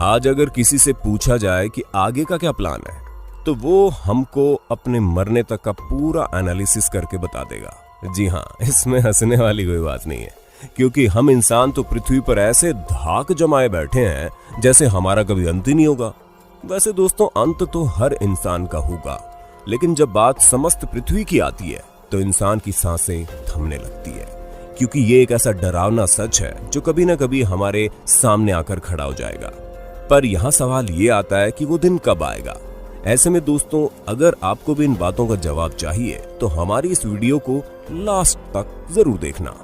आज अगर किसी से पूछा जाए कि आगे का क्या प्लान है, तो वो हमको अपने मरने तक का पूरा एनालिसिस करके बता देगा। जी हाँ, इसमें हंसने वाली कोई बात नहीं है, क्योंकि हम इंसान तो पृथ्वी पर ऐसे धाक जमाए बैठे हैं जैसे हमारा कभी अंत ही नहीं होगा। वैसे दोस्तों, अंत तो हर इंसान का होगा, लेकिन जब बात समस्त पृथ्वी की आती है तो इंसान की सांसें थमने लगती है, क्योंकि ये एक ऐसा डरावना सच है जो कभी ना कभी हमारे सामने आकर खड़ा हो जाएगा। पर यहाँ सवाल ये आता है कि वो दिन कब आएगा। ऐसे में दोस्तों, अगर आपको भी इन बातों का जवाब चाहिए तो हमारी इस वीडियो को लास्ट तक जरूर देखना।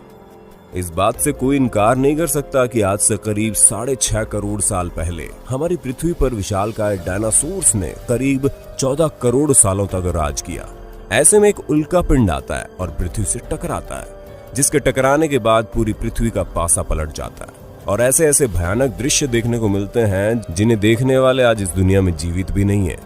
इस बात से कोई इनकार नहीं कर सकता कि आज से करीब 6.5 करोड़ साल पहले हमारी पृथ्वी पर विशालकाय डायनासोर्स ने करीब 14 करोड़ सालों तक राज किया। ऐसे में एक उल्का पिंड आता है और पृथ्वी से टकराता है, जिसके टकराने के बाद पूरी पृथ्वी का पासा पलट जाता है और ऐसे ऐसे भयानक दृश्य देखने को मिलते हैं जिन्हें देखने वाले आज इस दुनिया में जीवित भी नहीं है।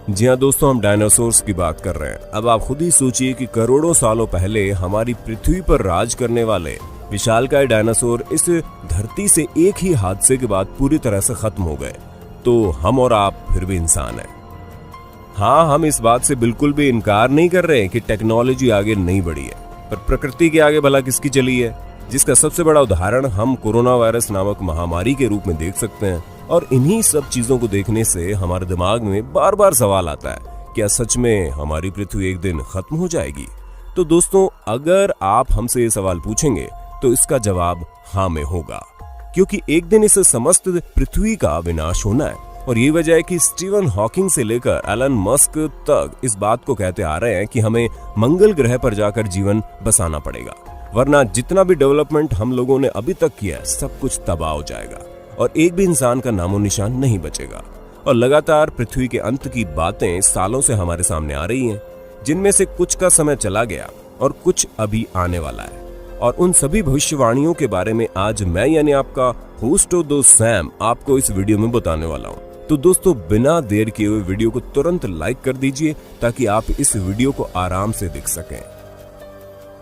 जी हाँ दोस्तों, हम डायनासोर्स की बात कर रहे हैं। अब आप खुद ही सोचिए कि करोड़ों सालों पहले हमारी पृथ्वी पर राज करने वाले विशालकाय डायनासोर इस धरती से एक ही हादसे के बाद पूरी तरह से खत्म हो गए, तो हम और आप फिर भी इंसान हैं। हाँ, हम इस बात से बिल्कुल भी इनकार नहीं कर रहे कि टेक्नोलॉजी आगे नहीं बढ़ी है, पर प्रकृति के आगे भला किसकी चली है, जिसका सबसे बड़ा उदाहरण हम कोरोना वायरस नामक महामारी के रूप में देख सकते हैं। और इन्हीं सब चीजों को देखने से हमारे दिमाग में बार बार सवाल आता है, क्या सच में हमारी पृथ्वी एक दिन खत्म हो जाएगी? तो दोस्तों, अगर आप हमसे ये सवाल पूछेंगे तो इसका जवाब हाँ में होगा, क्योंकि एक दिन इस समस्त पृथ्वी का विनाश होना है। और ये वजह है कि स्टीवन हॉकिंग से लेकर एलन मस्क तक इस बात को कहते आ रहे हैं कि हमें मंगल ग्रह पर जाकर जीवन बसाना पड़ेगा, वरना जितना भी डेवलपमेंट हम लोगों ने अभी तक किया है सब कुछ तबाह हो जाएगा और एक भी इंसान का नामो निशान नहीं बचेगा। और लगातार पृथ्वी के अंत की बातें सालों से हमारे सामने आ रही हैं, जिनमें से कुछ का समय चला गया और कुछ अभी आने वाला है। और उन सभी भविष्यवाणियों के बारे में आज मैं यानी आपका होस्ट दोस्त सैम आपको इस वीडियो में बताने वाला हूँ। तो दोस्तों, बिना देर किए हुए वीडियो को तुरंत लाइक कर दीजिए ताकि आप इस वीडियो को आराम से देख सकें।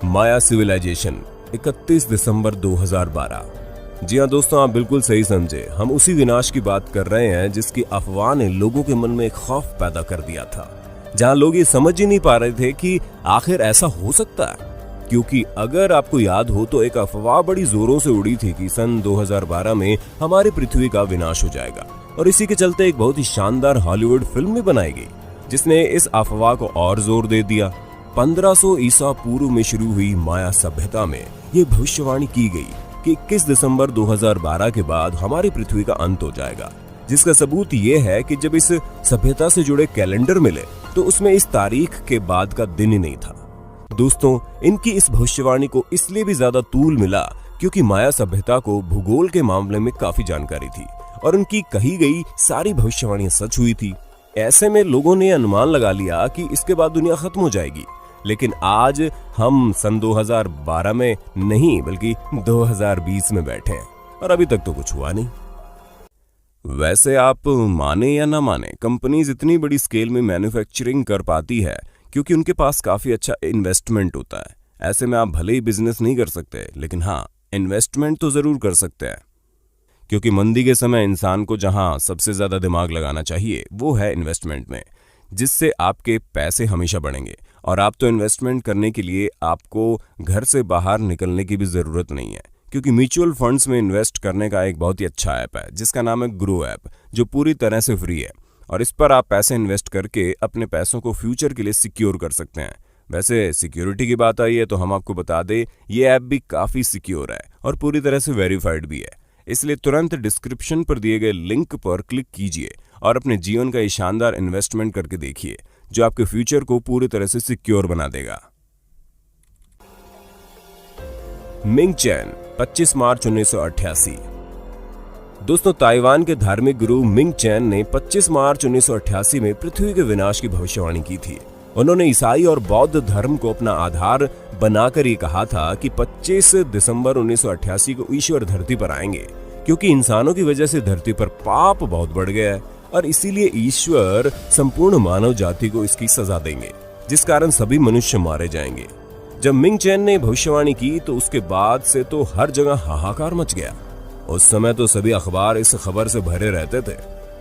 माया सिविलाइजेशन, 31 दिसंबर 2012। जी हाँ दोस्तों, आप बिल्कुल सही समझे, हम उसी विनाश की बात कर रहे हैं जिसकी अफवाह ने लोगों के मन में एक खौफ पैदा कर दिया था, जहां लोग ये समझ ही नहीं पा रहे थे कि आखिर ऐसा हो सकता है। क्योंकि अगर आपको याद हो तो एक अफवाह बड़ी जोरों से उड़ी थी कि सन 2012 में हमारी पृथ्वी का विनाश हो जाएगा, और इसी के चलते एक बहुत ही शानदार हॉलीवुड फिल्म भी बनाई गई जिसने इस अफवाह को और जोर दे दिया। 1500 ईसा पूर्व में शुरू हुई माया सभ्यता में ये भविष्यवाणी की गई कि 21 दिसंबर 2012 के बाद हमारी पृथ्वी का अंत हो जाएगा, जिसका सबूत ये है कि जब इस सभ्यता से जुड़े कैलेंडर मिले तो उसमें इस तारीख के बाद का दिन ही नहीं था। दोस्तों, इनकी इस भविष्यवाणी को इसलिए भी ज्यादा तूल मिला क्योंकि माया सभ्यता को भूगोल के मामले में काफी जानकारी थी और उनकी कही गई सारी भविष्यवाणियां सच हुई थी। ऐसे में लोगों ने अनुमान लगा लिया कि इसके बाद दुनिया खत्म हो जाएगी। लेकिन आज हम सन 2012 में नहीं बल्कि 2020 में बैठे हैं और अभी तक तो कुछ हुआ नहीं। वैसे आप माने या ना माने, कंपनीज इतनी बड़ी स्केल में मैन्युफैक्चरिंग कर पाती है क्योंकि उनके पास काफी अच्छा इन्वेस्टमेंट होता है। ऐसे में आप भले ही बिजनेस नहीं कर सकते, लेकिन हाँ, इन्वेस्टमेंट तो जरूर कर सकते हैं, क्योंकि मंदी के समय इंसान को जहां सबसे ज्यादा दिमाग लगाना चाहिए वो है इन्वेस्टमेंट में, जिससे आपके पैसे हमेशा बढ़ेंगे। और आप तो इन्वेस्टमेंट करने के लिए आपको घर से बाहर निकलने की भी जरूरत नहीं है, क्योंकि म्यूचुअल फंड्स में इन्वेस्ट करने का एक बहुत ही अच्छा ऐप है जिसका नाम है ग्रो ऐप, जो पूरी तरह से फ्री है। और इस पर आप पैसे इन्वेस्ट करके अपने पैसों को फ्यूचर के लिए सिक्योर कर सकते हैं। वैसे सिक्योरिटी की बात आई है तो हम आपको बता दें, ये ऐप भी काफी सिक्योर है और पूरी तरह से वेरीफाइड भी है। इसलिए तुरंत डिस्क्रिप्शन पर दिए गए लिंक पर क्लिक कीजिए और अपने जीवन का ये शानदार इन्वेस्टमेंट करके देखिए, जो आपके फ्यूचर को पूरी तरह से सिक्योर बना देगा। मिंग चैन, 25 मार्च 1988। दोस्तों, ताइवान के धार्मिक गुरु मिंग चैन ने 25 मार्च 1988 में पृथ्वी के विनाश की भविष्यवाणी की थी। उन्होंने ईसाई और बौद्ध धर्म को अपना आधार बनाकर ये कहा था कि 25 दिसंबर 1988 को ईश्वर धरती पर आएंगे, क्योंकि इंसानों की वजह से धरती पर पाप बहुत बढ़ गया है और इसीलिए ईश्वर संपूर्ण मानव जाति को इसकी सजा देंगे, जिस कारण सभी मनुष्य मारे जाएंगे। जब मिंग चैन ने भविष्यवाणी की तो उसके बाद से तो हर जगह हाहाकार मच गया। उस समय तो सभी अखबार इस खबर से भरे रहते थे।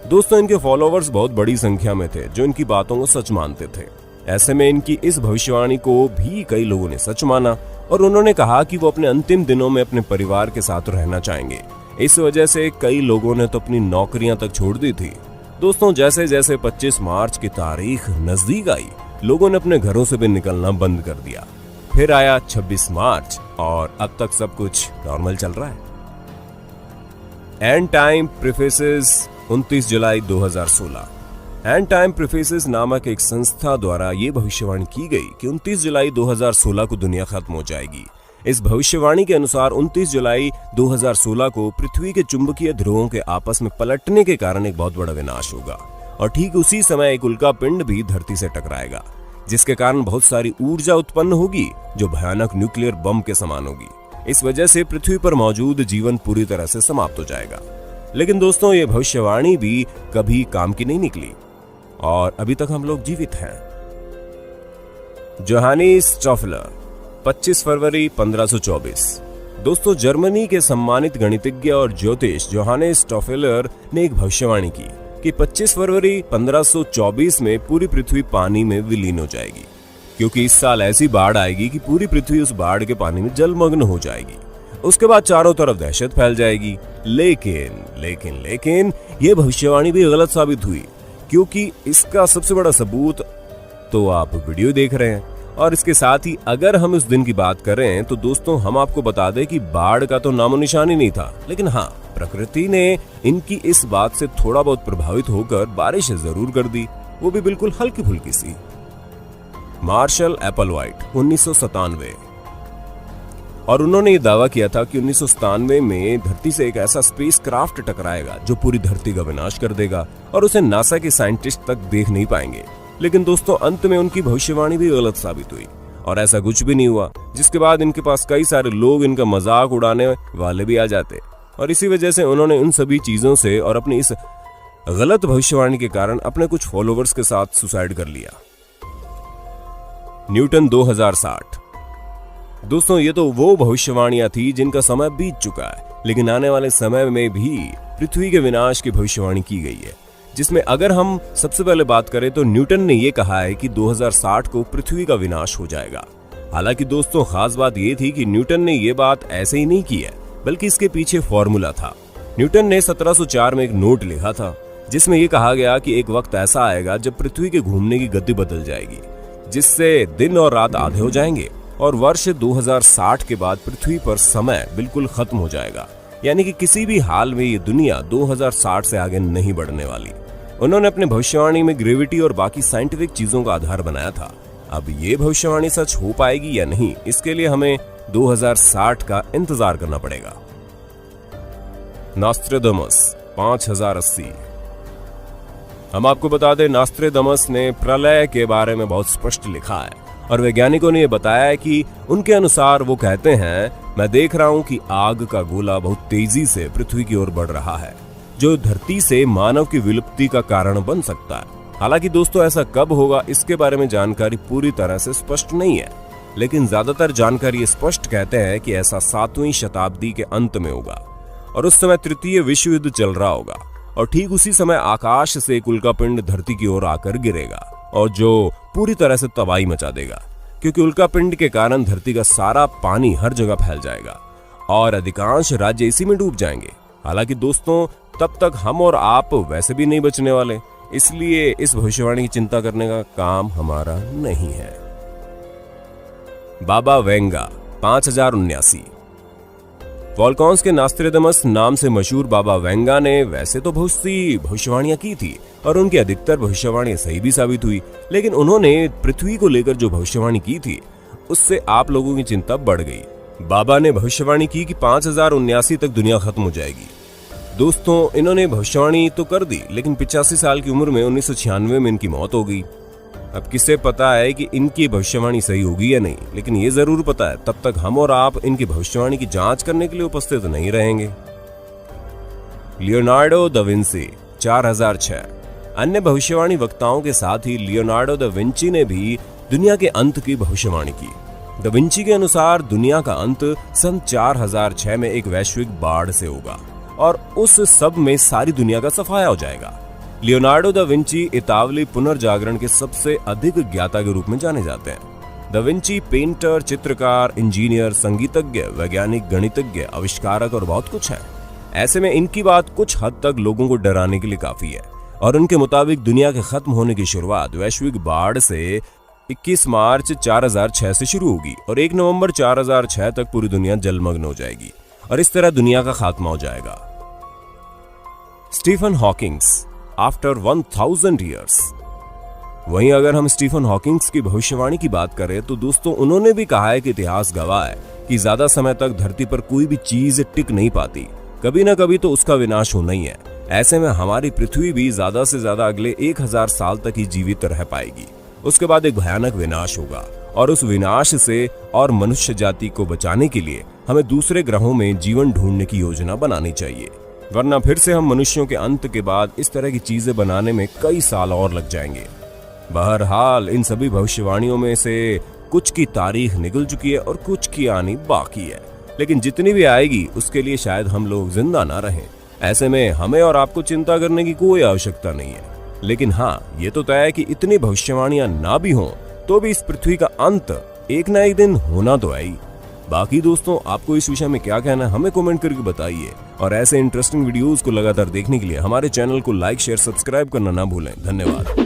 दोस्तों, इनके फॉलोवर्स बहुत बड़ी संख्या में थे जो इनकी बातों को सच मानते थे। ऐसे में इनकी इस भविष्यवाणी को भी कई लोगों ने सच माना और उन्होंने कहा कि वो अपने अंतिम दिनों में अपने परिवार के साथ रहना चाहेंगे। इस वजह से कई लोगों ने तो अपनी नौकरियां तक छोड़ दी थी। दोस्तों, जैसे जैसे 25 मार्च की तारीख नजदीक आई, लोगों ने अपने घरों से भी निकलना बंद कर दिया। फिर आया 26 मार्च और अब तक सब कुछ नॉर्मल चल रहा है। एंड टाइम प्रीफेसेस 29 जुलाई 2016। एंड टाइम प्रीफेसेस नामक एक संस्था द्वारा ये भविष्यवाणी की गई कि 29 जुलाई 2016 को दुनिया खत्म हो जाएगी। इस भविष्यवाणी के अनुसार 29 जुलाई 2016 को पृथ्वी के चुंबकीय ध्रुवों के आपस में पलटने के कारण एक बहुत बड़ा विनाश होगा और ठीक उसी समय एक उल्का पिंड भी धरती से टकराएगा, जिसके कारण बहुत सारी ऊर्जा उत्पन्न होगी जो भयानक न्यूक्लियर बम के समान होगी। इस वजह से पृथ्वी पर मौजूद जीवन पूरी तरह से समाप्त हो जाएगा। लेकिन दोस्तों, ये भविष्यवाणी भी कभी काम की नहीं निकली और अभी तक हम लोग जीवित हैं। जोहानिस स्टॉफलर, 25 फरवरी 1524। दोस्तों, जर्मनी के सम्मानित गणितज्ञ और ज्योतिष जोहानिस स्टॉफलर ने एक भविष्यवाणी की कि 25 फरवरी 1524 में पूरी पृथ्वी पानी में विलीन हो जाएगी, क्योंकि इस साल ऐसी बाढ़ आएगी कि पूरी पृथ्वी उस बाढ़ के पानी में जलमग्न हो जाएगी। उसके बाद चारों तरफ दहशत फैल जाएगी। लेकिन ये भविष्यवाणी भी गलत साबित हुई, क्योंकि इसका सबसे बड़ा सबूत तो आप वीडियो देख रहे हैं। और इसके साथ ही अगर हम इस दिन की बात करें तो दोस्तों, हम आपको बता दें कि बाढ़ का तो नामो निशान ही नहीं था, लेकिन हाँ, प्रकृति ने इनकी इस बात से थोड़ा बहुत प्रभावित होकर बारिश जरूर कर दी, वो भी बिल्कुल हल्की फुल्की सी। मार्शल एप्पलवाइट, 1997। और उन्होंने ये दावा किया था कि 1997 में धरती से एक ऐसा स्पेस क्राफ्ट टकराएगा जो पूरी धरती का विनाश कर देगा और उसे नासा के साइंटिस्ट तक देख नहीं पाएंगे। लेकिन दोस्तों, अंत में उनकी भविष्यवाणी भी गलत साबित हुई और ऐसा कुछ भी नहीं हुआ, जिसके बाद इनके पास कई सारे लोग इनका मजाक उड़ाने वाले भी आ जाते और इसी वजह से उन्होंने उन सभी चीजों से और अपनी इस गलत भविष्यवाणी के कारण अपने कुछ फॉलोवर्स के साथ सुसाइड कर लिया। न्यूटन 2060। दोस्तों, ये तो वो भविष्यवाणियां थी जिनका समय बीत चुका है, लेकिन आने वाले समय में भी पृथ्वी के विनाश की भविष्यवाणी की गई है, जिसमें अगर हम सबसे पहले बात करें तो न्यूटन ने यह कहा है कि 2060 को पृथ्वी का विनाश हो जाएगा। हालांकि दोस्तों, खास बात यह थी कि न्यूटन ने यह बात ऐसे ही नहीं की है, बल्कि इसके पीछे फॉर्मूला था। न्यूटन ने 1704 में एक नोट लिखा था जिसमें यह कहा गया कि एक वक्त ऐसा आएगा जब पृथ्वी के घूमने की गति बदल जाएगी, जिससे दिन और रात आधे हो जाएंगे और वर्ष 2060 के बाद पृथ्वी पर समय बिल्कुल खत्म हो जाएगा। यानी कि किसी भी हाल में ये दुनिया 2060 से आगे नहीं बढ़ने वाली। उन्होंने अपने भविष्यवाणी में ग्रेविटी और बाकी साइंटिफिक चीजों का आधार बनाया था। अब ये भविष्यवाणी सच हो पाएगी या नहीं, इसके लिए हमें 2060 का इंतजार करना पड़ेगा। नॉस्ट्रेडमस, 5080। हम आपको बता दें, नॉस्ट्रेडमस ने प्रलय के बारे में बहुत स्पष्ट लिखा है और वैज्ञानिकों ने यह बताया है कि उनके अनुसार वो कहते हैं, मैं देख रहा हूं कि आग का गोला बहुत तेजी से पृथ्वी की ओर बढ़ रहा है, जो धरती से मानव की विलुप्ति का कारण बन सकता है। हालांकि दोस्तों, ऐसा कब होगा इसके बारे में जानकारी पूरी तरह से स्पष्ट नहीं है, लेकिन ज्यादातर जानकारी स्पष्ट कहते हैं कि ऐसा 7वीं शताब्दी के अंत में होगा और उस समय तृतीय विश्व युद्ध चल रहा होगा और ठीक उसी समय आकाश से एक उल्कापिंड धरती की ओर आकर गिरेगा और जो पूरी तरह से तबाही मचा देगा, क्योंकि उल्कापिंड के कारण धरती का सारा पानी हर जगह फैल जाएगा और अधिकांश राज्य इसी में डूब जाएंगे। हालांकि दोस्तों, तब तक हम और आप वैसे भी नहीं बचने वाले, इसलिए इस भविष्यवाणी की चिंता करने का काम हमारा नहीं है। बाबा वेंगा, 5079। वॉल्कॉन्स के नॉस्ट्रेडमस नाम से मशहूर बाबा वेंगा ने वैसे तो बहुत सी भविष्यवाणियां की थी और उनकी अधिकतर भविष्यवाणियां सही भी साबित हुई, लेकिन उन्होंने पृथ्वी को लेकर जो भविष्यवाणी की थी उससे आप लोगों की चिंता बढ़ गई। बाबा ने भविष्यवाणी की कि 5079 तक दुनिया खत्म हो जाएगी। दोस्तों, इन्होंने भविष्यवाणी तो कर दी, लेकिन 85 साल की उम्र में 1996 में इनकी मौत हो गई। अब किसे पता है कि इनकी भविष्यवाणी सही होगी या नहीं, लेकिन ये जरूर पता है तब तक हम और आप इनकी भविष्यवाणी की जांच करने के लिए उपस्थित नहीं रहेंगे। Leonardo da Vinci, 4006। अन्य भविष्यवाणी वक्ताओं के साथ ही लियोनार्डो दा विंची ने भी दुनिया के अंत की भविष्यवाणी की। दा विंची के अनुसार दुनिया का अंत सन 4006 में एक वैश्विक बाढ़ से होगा और उस सब में सारी दुनिया का सफाया हो जाएगा। लियोनार्डो दा विंची इतावली पुनर्जागरण के सबसे अधिक ज्ञाता के रूप में जाने जाते हैं। दा विंची पेंटर, चित्रकार, इंजीनियर, संगीतज्ञ, वैज्ञानिक, गणितज्ञ, आविष्कारक और बहुत कुछ है। ऐसे में इनकी बात कुछ हद तक लोगों को डराने के लिए काफी है और उनके मुताबिक दुनिया के खत्म होने की शुरुआत वैश्विक बाढ़ से 21 मार्च 4006 से शुरू होगी और 1 नवंबर 4006 तक पूरी दुनिया जलमग्न हो जाएगी और इस तरह दुनिया का खात्मा हो जाएगा। Stephen Hawkings after 1000 years. वहीं अगर हम स्टीफन हॉकिंग्स की भविष्यवाणी की बात करें तो दोस्तों उन्होंने भी कहा है कि इतिहास गवाह है कि ज्यादा समय तक धरती पर कोई भी चीज टिक नहीं पाती, कभी ना कभी तो उसका विनाश होना ही है। ऐसे में हमारी पृथ्वी भी ज्यादा से ज्यादा अगले 1000 साल तक ही जीवित रह पाएगी। उसके बाद एक भयानक विनाश होगा और उस विनाश से और मनुष्य जाति को बचाने के लिए हमें दूसरे ग्रहों में जीवन ढूंढने की योजना बनानी चाहिए, वरना फिर से हम मनुष्यों के अंत के बाद इस तरह की चीजें बनाने में कई साल और लग जाएंगे। बहरहाल इन सभी भविष्यवाणियों में से कुछ की तारीख निकल चुकी है और कुछ की आनी बाकी है, लेकिन जितनी भी आएगी उसके लिए शायद हम लोग जिंदा ना रहें। ऐसे में हमें और आपको चिंता करने की कोई आवश्यकता नहीं है। लेकिन हाँ, ये तो तय है कि इतनी भविष्यवाणियां ना भी हों तो भी इस पृथ्वी का अंत एक ना एक दिन होना तो है ही। बाकी दोस्तों, आपको इस विषय में क्या कहना है हमें कमेंट करके बताइए और ऐसे इंटरेस्टिंग वीडियोस को लगातार देखने के लिए हमारे चैनल को लाइक, शेयर, सब्सक्राइब करना ना भूलें। धन्यवाद।